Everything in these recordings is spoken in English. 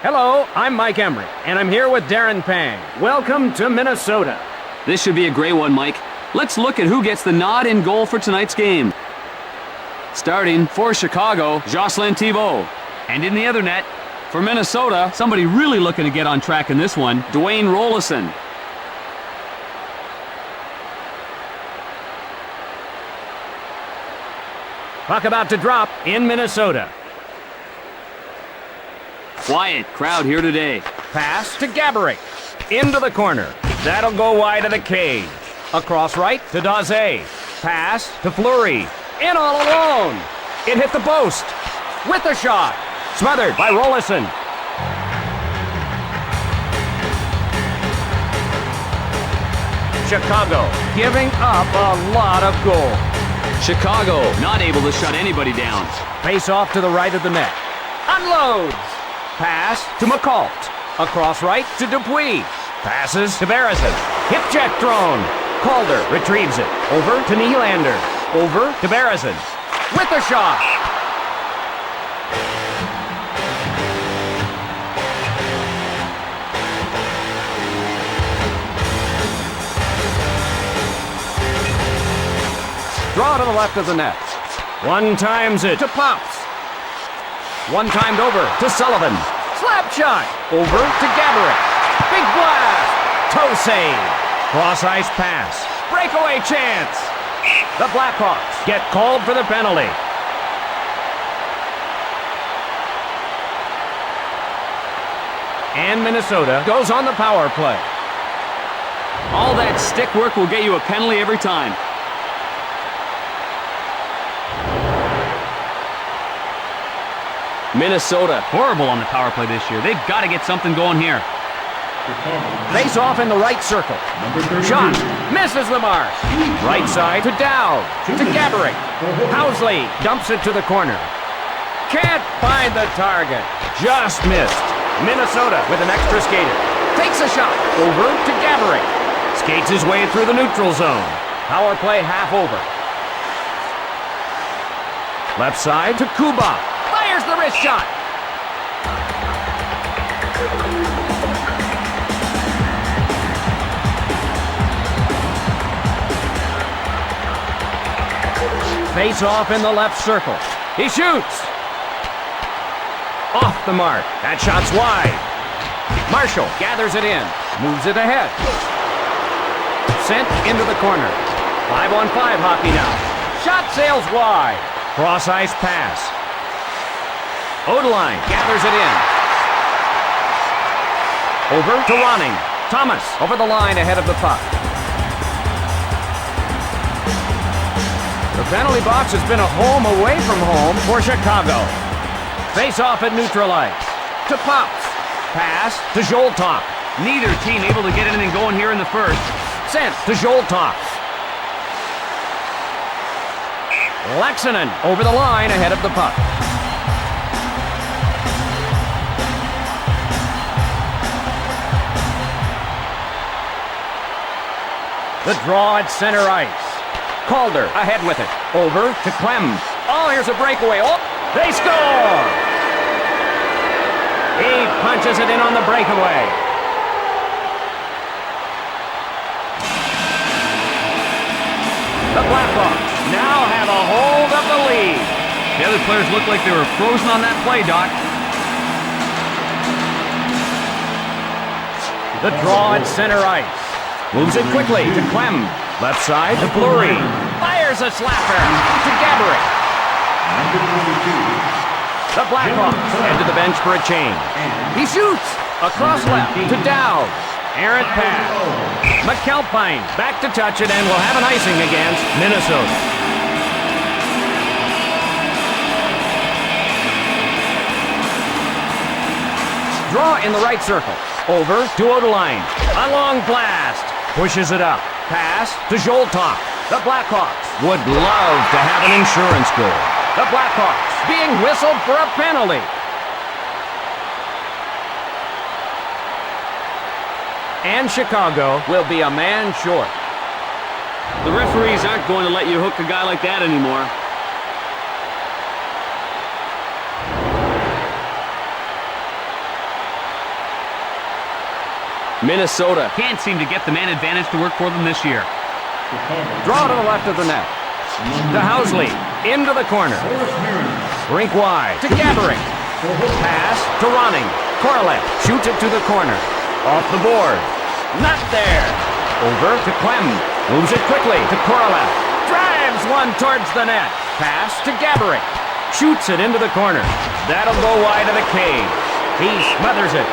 Hello, I'm Mike Emery, and I'm here with Darren Pang. Welcome to Minnesota. This should be a great one, Mike. Let's look at who gets the nod in goal for tonight's game. Starting for Chicago, Jocelyn Thibault. And in the other net, for Minnesota, somebody really looking to get on track in this one, Dwayne Rollison. Puck about to drop in Minnesota. Quiet crowd here today. Pass to Gaborik. Into the corner. That'll go wide of the cage. Across right to Daze. Pass to Fleury. In all alone. It hit the post. With the shot. Smothered by Rollison. Chicago giving up a lot of goals. Chicago not able to shut anybody down. Face off to the right of the net. Unloads. Pass to McCalt. Across right to Dupuis. Passes to Barrison. Hip check thrown. Calder retrieves it. Over to Nylander. Over to Barrison. With the shot. Draw to the left of the net. One times it to Pops. One timed over to Sullivan. Slap shot. Over to Gaborik. Big blast. Toe save. Cross ice pass. Breakaway chance. The Blackhawks get called for the penalty. And Minnesota goes on the power play. All that stick work will get you a penalty every time. Minnesota, horrible on the power play this year. They've got to get something going here. Face off in the right circle. Shot. Misses the mark. Right side to Dowd. To Gaborik. Housley dumps it to the corner. Can't find the target. Just missed. Minnesota with an extra skater. Takes a shot. Over to Gaborik. Skates his way through the neutral zone. Power play half over. Left side to Kuba. Fires the wrist shot. Face off in the left circle. He shoots. Off the mark. That shot's wide. Marshall gathers it in. Moves it ahead. Sent into the corner. 5-on-5 hockey now. Shot sails wide. Cross ice pass. Odeline gathers it in. Over to Ronning. Thomas over the line ahead of the puck. The penalty box has been a home away from home for Chicago. Face off at neutral ice. To Pops. Pass to Zoltok. Neither team able to get anything going here in the first. Sent to Zoltok. Laxinen over the line ahead of the puck. The draw at center ice. Calder ahead with it. Over to Clem. Oh, here's a breakaway. Oh, they score! He punches it in on the breakaway. The Blackhawks now have a hold of the lead. The other players looked like they were frozen on that play, Doc. The draw at center ice. Moves it quickly to Clem. Left side to Fleury. Fires a slapper to Gaborik. The Blackhawks head to the bench for a change. He shoots. Across left to Dowd. Errant pass. McAlpine back to touch it and will have an icing against Minnesota. Draw in the right circle. Over to Odeline. A long blast. Pushes it up. Pass to Zoltok. The Blackhawks would love to have an insurance goal. The Blackhawks being whistled for a penalty. And Chicago will be a man short. The referees aren't going to let you hook a guy like that anymore. Minnesota can't seem to get the man advantage to work for them this year. Draw to the left of the net. To Housley. Into the corner. Rink wide. To Gaborik. Pass to Ronning. Korolev shoots it to the corner. Off the board. Not there. Over to Clem. Moves it quickly to Korolev. Drives one towards the net. Pass to Gaborik. Shoots it into the corner. That'll go wide of the cage. He smothers it.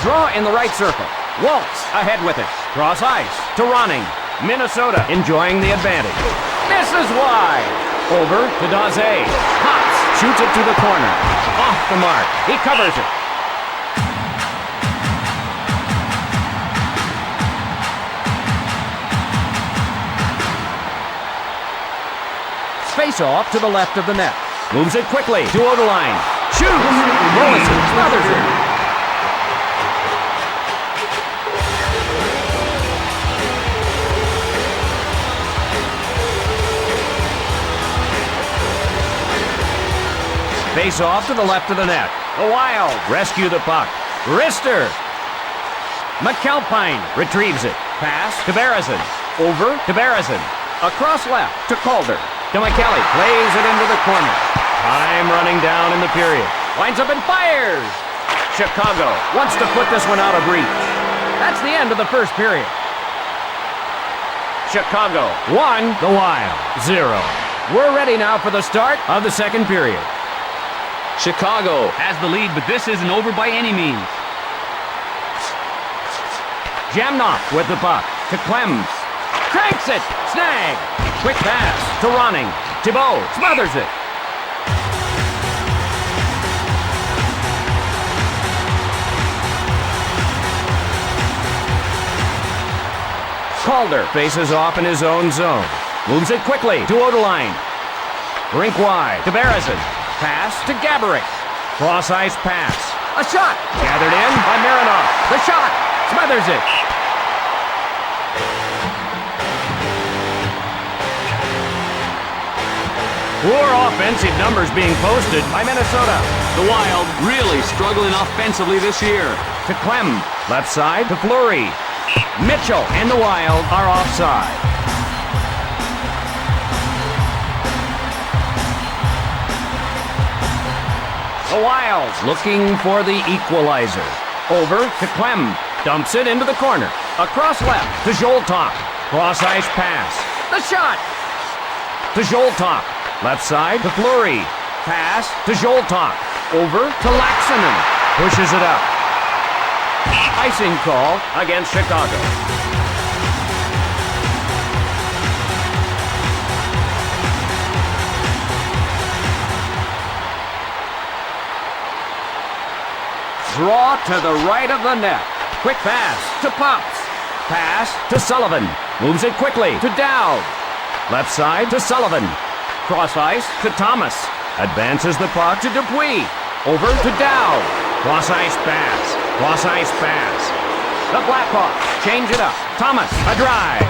Draw in the right circle. Waltz ahead with it. Cross ice to Ronning. Minnesota enjoying the advantage. Misses wide. Over to Daze. Pops. Shoots it to the corner. Off the mark. He covers it. Face off to the left of the net. Moves it quickly to Odeline. Shoots. Rollison smothers it. Face off to the left of the net. The Wild rescue the puck. Rister. McAlpine retrieves it. Pass to Berezin. Over to Berezin. Across left to Calder. To McKelly. Plays it into the corner. Time running down in the period. Lines up and fires. Chicago wants to put this one out of reach. That's the end of the first period. Chicago 1, the Wild 0. We're ready now for the start of the second period. Chicago has the lead, but this isn't over by any means. Jamnoff with the puck to Clems. Cranks it! Snag! Quick pass to Ronning. Thibault smothers it. Calder faces off in his own zone. Moves it quickly to Odeline. Rink wide to Berezin. Pass to Gaborik. Cross ice pass. A shot. Gathered in by Marinov. The shot. Smothers it. Poor offensive numbers being posted by Minnesota. The Wild really struggling offensively this year. To Clem. Left side to Fleury. Mitchell and the Wild are offside. The Wild looking for the equalizer. Over to Clem. Dumps it into the corner. Across left to Zoltok. Cross ice pass. The shot. To Zoltok. Left side to Fleury. Pass to Zoltok. Over to Laxinen. Pushes it up. Icing call against Chicago. Draw to the right of the net. Quick pass to Pops. Pass to Sullivan. Moves it quickly to Dowd. Left side to Sullivan. Cross ice to Thomas. Advances the puck to Dupuis. Over to Dowd. Cross ice pass. Cross ice pass. The Blackhawks change it up. Thomas, a drive.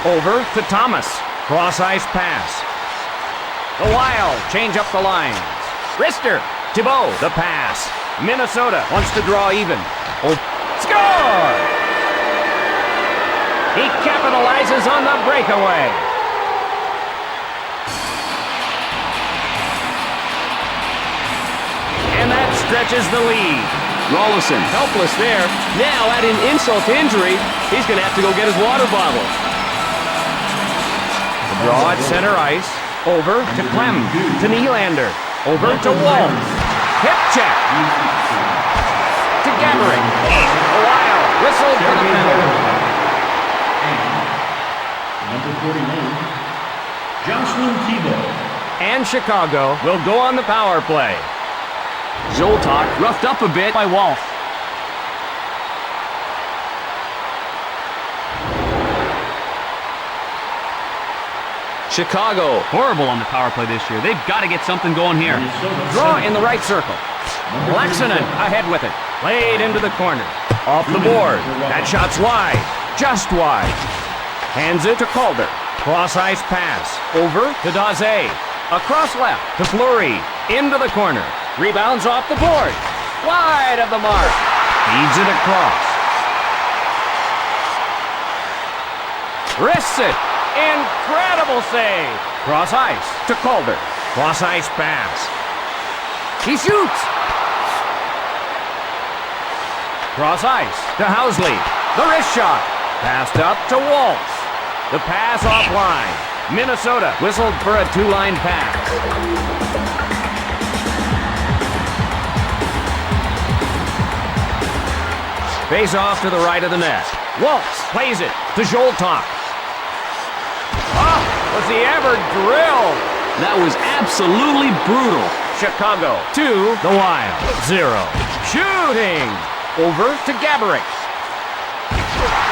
Over to Thomas. Cross ice pass. The Wild change up the lines. Rister. Thibault, the pass. Minnesota wants to draw even. Oh, score! He capitalizes on the breakaway. And that stretches the lead. Rollison helpless there. Now adding insult to injury, he's going to have to go get his water bottle. The draw at center ice. Over to Clem. To Nylander. Over to Waltz. Hip check. To Gaborik. The Wild whistled for the penalty. Number 49, Jocelyn Thibault. And Chicago will go on the power play. Zoltok roughed up a bit by Wolf. Chicago horrible on the power play this year. They've got to get something going here. Draw in the right circle. Laxinen ahead with it. Played into the corner. Off the board. That shot's wide. Just wide. Hands it to Calder. Cross-ice pass. Over to Daze. Across left to Fleury. Into the corner. Rebounds off the board. Wide of the mark. Feeds it across. Wrists it. Incredible save. Cross-ice to Calder. Cross-ice pass. He shoots. Cross-ice to Housley. The wrist shot. Passed up to Waltz. The pass offline. Minnesota whistled for a two-line pass. Face off to the right of the net. Waltz plays it to Zoltok. Oh, was he ever drilled? That was absolutely brutal. Chicago 2, the Wild 0. Shooting! Over to Gaborik.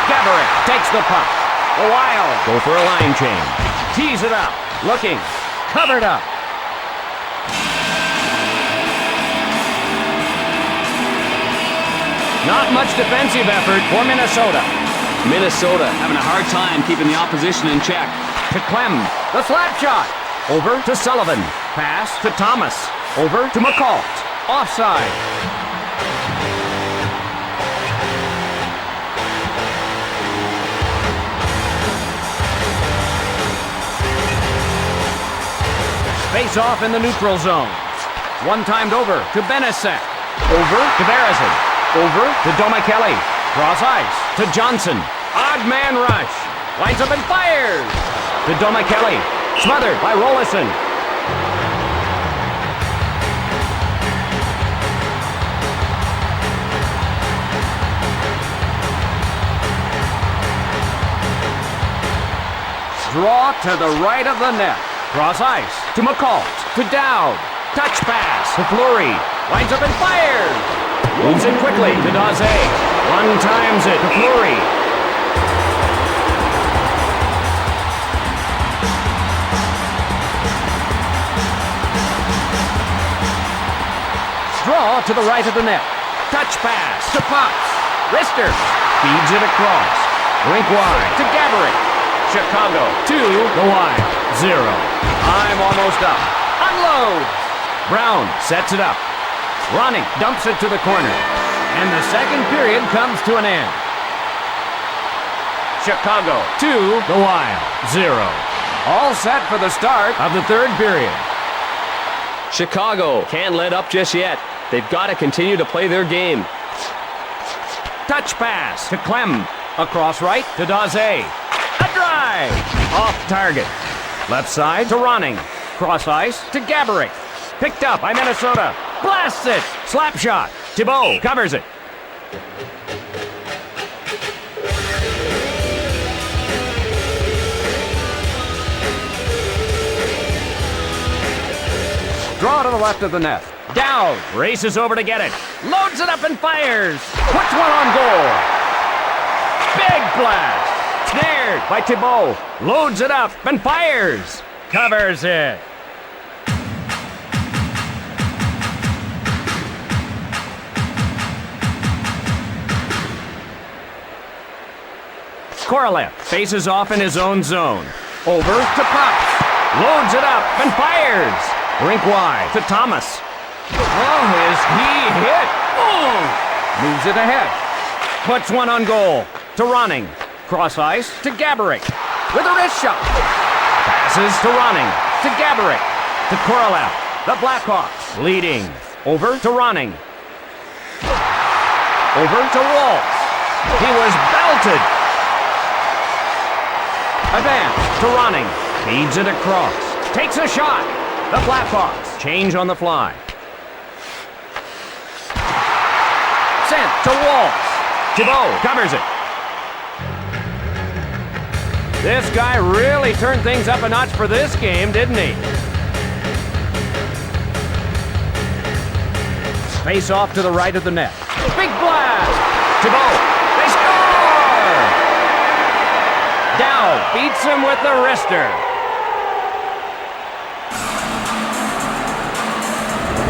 Gaborik takes the puck. The Wild go for a line change. Tees it up. Looking. Covered up. Not much defensive effort for Minnesota. Minnesota having a hard time keeping the opposition in check. To Clem. The slap shot. Over to Sullivan. Pass to Thomas. Over to McCall. Offside. Face off in the neutral zone. One timed over to Benesek. Over to Beresin. Over to Domichelli. Cross ice to Johnson. Odd man rush. Lines up and fires. To Domichelli. Smothered by Rollison. Draw to the right of the net. Cross ice to McCall. To Dowd. Touch pass to Fleury. Lines up and fires. Moves it quickly to Daze. One times it to Fleury. Draw to the right of the net. Touch pass to Potts. Rister feeds it across. Rink wide to Gaborik. Chicago 2, the Wild 0. I'm almost up. Unload. Brown sets it up. Ronning dumps it to the corner. And the second period comes to an end. Chicago 2, the Wild 0. All set for the start of the third period. Chicago can't let up just yet. They've got to continue to play their game. Touch pass to Clem. Across right to Daze. A drive. Off target. Left side to Ronning. Cross ice to Gaborik. Picked up by Minnesota. Blasts it. Slap shot. Thibault covers it. Draw to the left of the net. Dowd races over to get it. Loads it up and fires. Puts one on goal. Big blast. Snared by Thibault. Loads it up and fires. Covers it. Korolev faces off in his own zone. Over to Potts. Loads it up and fires. Rink wide to Thomas. Oh, is he hit? Oh! Moves it ahead. Puts one on goal to Ronning. Cross ice to Gaborik. With a wrist shot. Passes to Ronning. To Gaborik. To Korolev. The Blackhawks leading. Over to Ronning. Over to Waltz. He was belted. Advance to Ronning. Feeds it across. Takes a shot. The Blackhawks change on the fly. Sent to Waltz. Thibault covers it. This guy really turned things up a notch for this game, didn't he? Face off to the right of the net. Big blast! Thibault. They score! Dow beats him with the wrister.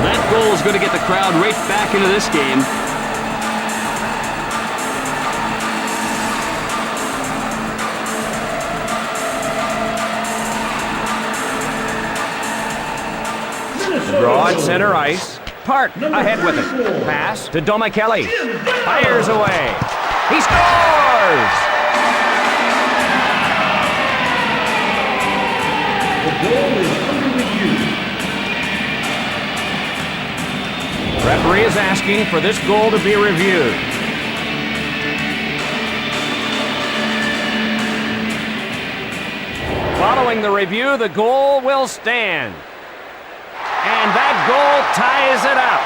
That goal is going to get the crowd right back into this game. Draw at center ice. Park ahead with it. Pass to Domicelli. Fires away. He scores! The goal is under review. Referee is asking for this goal to be reviewed. Following the review, the goal will stand. And that goal ties it up.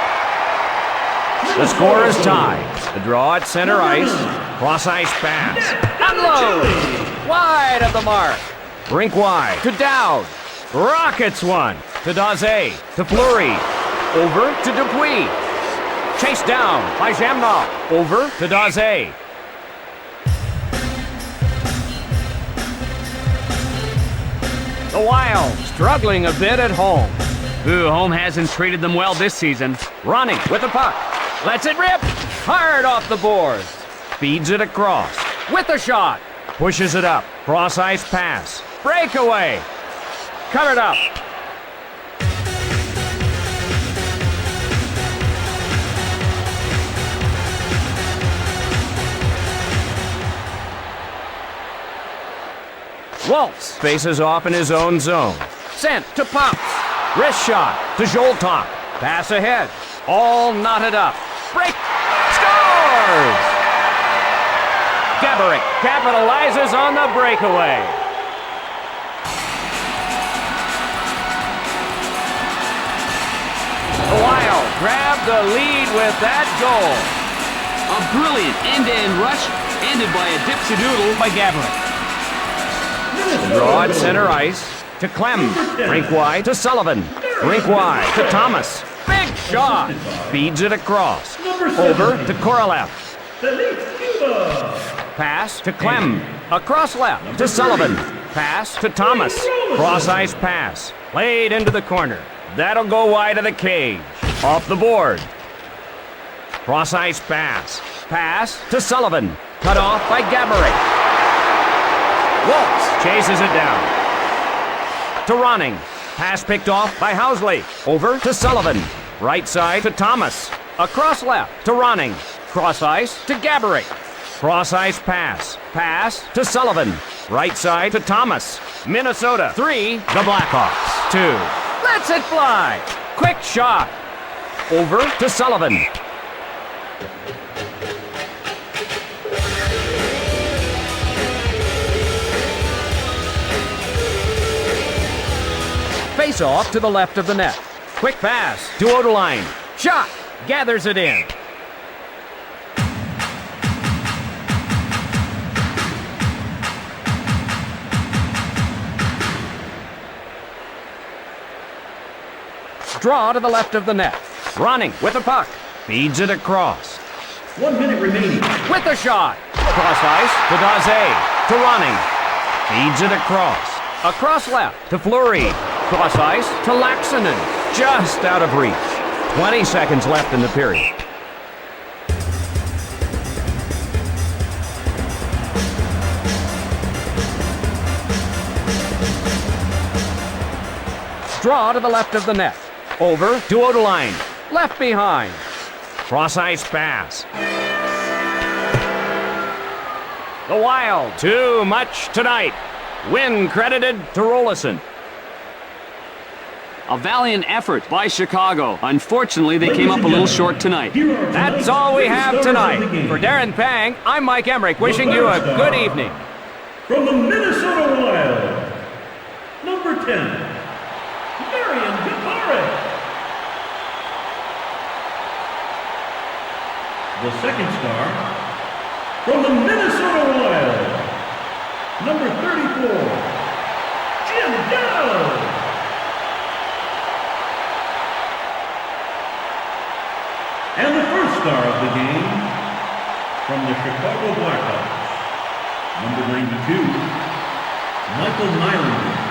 The score is tied. The draw at center ice. Cross-ice pass. Unload! Wide of the mark. Rink wide to Dowd. Rockets one. To Daze. To Fleury. Over to Dupuis. Chased down by Jamnok. Over to Daze. The Wild struggling a bit at home. Ooh, home hasn't treated them well this season. Running with the puck. Lets it rip. Hard off the boards. Feeds it across. With a shot. Pushes it up. Cross-ice pass. Breakaway. Covered up. Waltz faces off in his own zone. Sent to Pops. Wrist shot to Zoltok. Pass ahead. All knotted up. Break. Scores! Gaborik capitalizes on the breakaway. The Wild grab the lead with that goal. A brilliant end-to-end rush ended by a dipsy-doodle by Gaborik. Draw at center ice to Clem. Rink wide to Sullivan. Rink wide to Thomas. Big shot. Feeds it across. Over to Korolev. Pass to Clem. Across left to Sullivan. Pass to Thomas. Cross-ice pass. Played into the corner. That'll go wide of the cage. Off the board. Cross-ice pass. Pass to Sullivan. Cut off by Gaborik. Waltz chases it down. To Ronning. Pass picked off by Housley. Over to Sullivan. Right side to Thomas. Across left to Ronning. Cross ice to Gaborik. Cross ice pass. Pass to Sullivan. Right side to Thomas. Minnesota 3, the Blackhawks 2. Lets it fly. Quick shot. Over to Sullivan. Face off to the left of the net. Quick pass to Odeline. Shot. Gathers it in. Draw to the left of the net. Running with the puck. Feeds it across. 1 minute remaining. With the shot. Cross ice to Daze. To Running. Feeds it across. Across left to Fleury. Cross ice to Laxonen. Just out of reach. 20 seconds left in the period. Draw to the left of the net. Over to Odeline. Left behind. Cross ice pass. The Wild. Too much tonight. Win credited to Rolison. A valiant effort by Chicago. Unfortunately, they came up a little short tonight. That's all we have tonight. For Darren Pang, I'm Mike Emmerich, wishing you a good evening. From the Minnesota Wild, number 10, Marian Gaborik. The second star, from the Minnesota Wild, number 34, Jim Dowd. And the first star of the game, from the Chicago Blackhawks, number 92, Michael Nylander.